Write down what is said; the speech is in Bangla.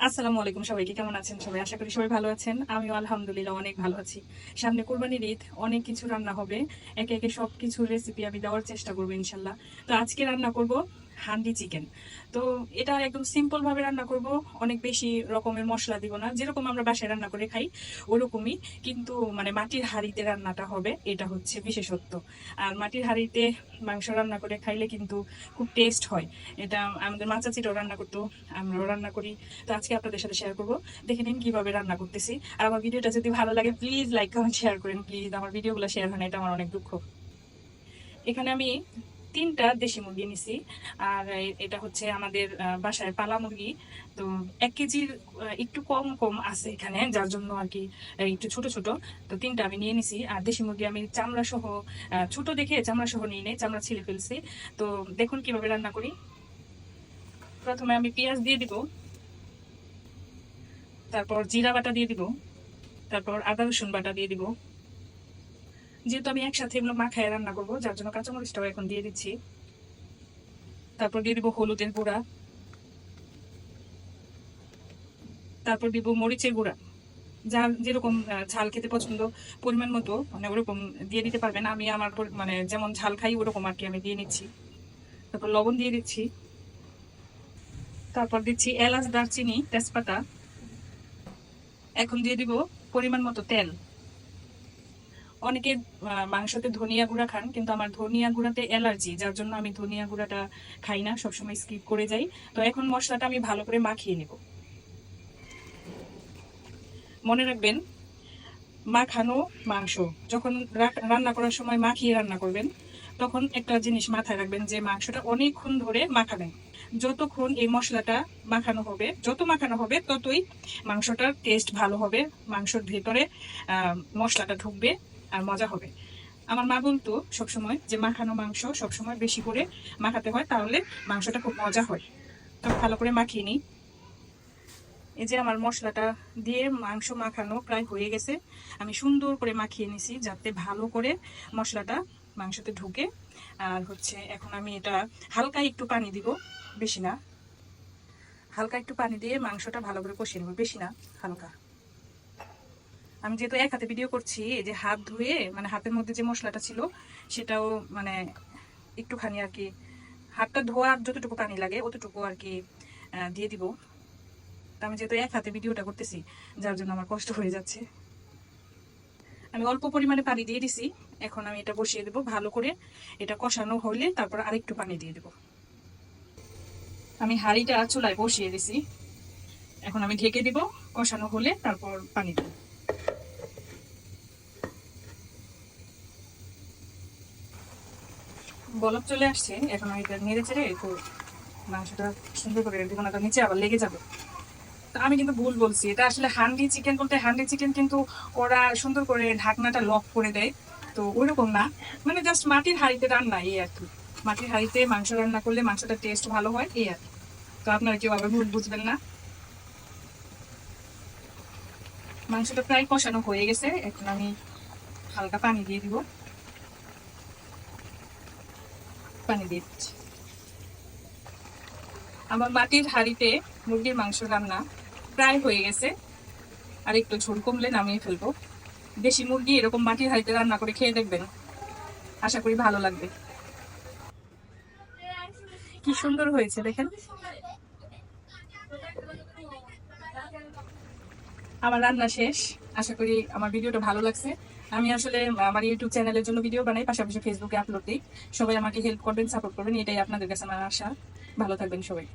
আসসালামু আলাইকুম, সবাইকে কেমন আছেন সবাই? আশা করি সবাই ভালো আছেন। আমিও আলহামদুলিল্লাহ অনেক ভালো আছি। সামনে কোরবানির ঈদ, অনেক কিছু রান্না হবে। একে একে সবকিছুর রেসিপি আমি দেওয়ার চেষ্টা করবো ইনশাল্লাহ। তো আজকে রান্না করব হান্ডি চিকেন। তো এটা একদম সিম্পল ভাবে রান্না করব। অনেক বেশি রকমের মশলা দিব না, যেরকম আমরা বাসায় রান্না করে খাই ওরকমই। কিন্তু মানে মাটির হাঁড়িতে রান্নাটা হবে, এটা হচ্ছে বিশেষত্ব। আর মাটির হাঁড়িতে মাংস রান্না করে খাইলে কিন্তু খুব টেস্ট হয়। এটা আমাদের মা চাচিরাও রান্না করতো, আমরাও রান্না করি। তো আজকে আপনাদের সাথে শেয়ার করবো, দেখে নিন কিভাবে রান্না করতেছি। আর আমার ভিডিওটা যদি ভালো লাগে প্লিজ লাইক কমেন্ট শেয়ার করেন প্লিজ। আমার ভিডিওগুলো শেয়ার হয় না, এটা আমার অনেক দুঃখ। এখানে আমি 3টা দেশি মুরগি নিছি। আর এটা হচ্ছে আমাদের বাসায় পালা মুরগি। তো 1 কেজির একটু কম কম আছে এখানে, যার জন্য আর কি একটু ছোট ছোট। তো 3টা আমি নিয়ে নিছি। আর দেশি মুরগি আমি চামড়া সহ, ছোট দেখে চামড়া সহ নিয়ে নেই, চামড়া ছিলে ফেলছি। তো দেখুন কিভাবে রান্না করি। প্রথমে আমি পেঁয়াজ দিয়ে দিব, তারপর জিরা বাটা দিয়ে দিব, তারপর আদা রসুন বাটা দিয়ে দিব। যেহেতু আমি একসাথে এগুলো মাখায় রান্না করবো, যার জন্য কাঁচামরিচটাও এখন দিয়ে দিচ্ছি। তারপর দিয়ে দিব হলুদের গুঁড়া, তারপর দিব মরিচের গুঁড়া। যার যেরকম ঝাল খেতে পছন্দ পরিমাণ মতো মানে ওরকম দিয়ে দিতে পারবেন। আমি আমার মানে যেমন ঝাল খাই ওরকম আর কি আমি দিয়ে নিচ্ছি। তারপর লবণ দিয়ে দিচ্ছি, তারপর দিচ্ছি এলাচ, দারচিনি, তেজপাতা। এখন দিয়ে দিব পরিমাণ মতো তেল। অনেকে মাংসতে ধনিয়া গুঁড়া খান, কিন্তু আমার ধনিয়া গুঁড়াতে অ্যালার্জি, যার জন্য আমি ধনিয়া গুঁড়াটা খাই না, সবসময় স্কিপ করে যাই। তো এখন মশলাটা আমি ভালো করে মাখিয়ে নেব। মনে রাখবেন, মাখানো মাংস যখন রান্না করার সময় মাখিয়ে রান্না করবেন, তখন একটা জিনিস মাথায় রাখবেন যে মাংসটা অনেকক্ষণ ধরে মাখাবেন। যতক্ষণ এই মশলাটা মাখানো হবে, যত মাখানো হবে ততই মাংসটার টেস্ট ভালো হবে, মাংসর ভেতরে মশলাটা ঢুকবে আর মজা হবে। আমার মা বলতো সবসময় যে মাখানো মাংস সবসময় বেশি করে মাখাতে হয়, তাহলে মাংসটা খুব মজা হয়। তো ভালো করে মাখিয়ে নিই। এই যে আমার মশলাটা দিয়ে মাংস মাখানো প্রায় হয়ে গেছে। আমি সুন্দর করে মাখিয়ে নিছি যাতে ভালো করে মশলাটা মাংসতে ঢুকে। আর হচ্ছে এখন আমি এটা হালকা একটু পানি দিব, বেশি না। হালকা একটু পানি দিয়ে মাংসটা ভালো করে কষিয়ে নেব, বেশি না, হালকা। আমি যেহেতু এক হাতে ভিডিও করছি, এই যে হাত ধুয়ে মানে হাতের মধ্যে যে মশলাটা ছিল সেটাও মানে একটুখানি আর কি, হাতটা ধোয়ার যতটুকু পানি লাগে অতটুকু আর কি দিয়ে দিব। আমি যেহেতু এক হাতে ভিডিওটা করতেছি, যার জন্য আমার কষ্ট হয়ে যাচ্ছে। আমি অল্প পরিমাণে পানি দিয়ে দিছি। এখন আমি এটা বসিয়ে দেবো ভালো করে। এটা কষানো হলে তারপর আরেকটু পানি দিয়ে দেবো। আমি হাঁড়িটা চুলায় বসিয়ে দিছি, এখন আমি ঢেকে দিব। কষানো হলে তারপর পানি দেব। বলক চলে আসছে, এখন আমি এটা নেড়ে চেড়ে একটু মাংসটা সুন্দর করে দিব, না তো নিচে আবার লেগে যাবে। আমি কিন্তু ভুল বলছি, এটা আসলে হান্ডি চিকেন বলতে হান্ডি চিকেন কিন্তু ওরা সুন্দর করে ঢাকনাটা লক করে দেয়, তো ওইরকম না। মানে জাস্ট মাটির হাঁড়িতে রান্না, এই আর কি। মাটির হাঁড়িতে মাংস রান্না করলে মাংসটা টেস্ট ভালো হয়, এই আর কি। তো আপনারা কেউ আবার ভুল বুঝবেন না। মাংসটা প্রায় কষানো হয়ে গেছে, এখন আমি হালকা পানি দিয়ে দিব। পানি দিয়ে দিচ্ছি। আমার মাটির হাঁড়িতে মুরগির মাংস রান্না প্রায় হয়ে গেছে, আর একটু ঝোল কমলে নামিয়ে ফেলবো। দেশি মুরগি এরকম মাটির হাঁড়িতে রান্না করে খেয়ে দেখবেন, আশা করি ভালো লাগবে। কি সুন্দর হয়েছে দেখেন। আমার রান্না শেষ, আশা করি আমার ভিডিওটা ভালো লাগছে। আমি আসলে আমার ইউটিউব চ্যানেলের জন্য ভিডিও বানাই, পাশাপাশি ফেসবুকে আপলোড দিই। সবাই আমাকে হেল্প করবেন, সাপোর্ট করবেন, এটাই আপনাদের কাছে আমার আশা। ভালো থাকবেন সবাই।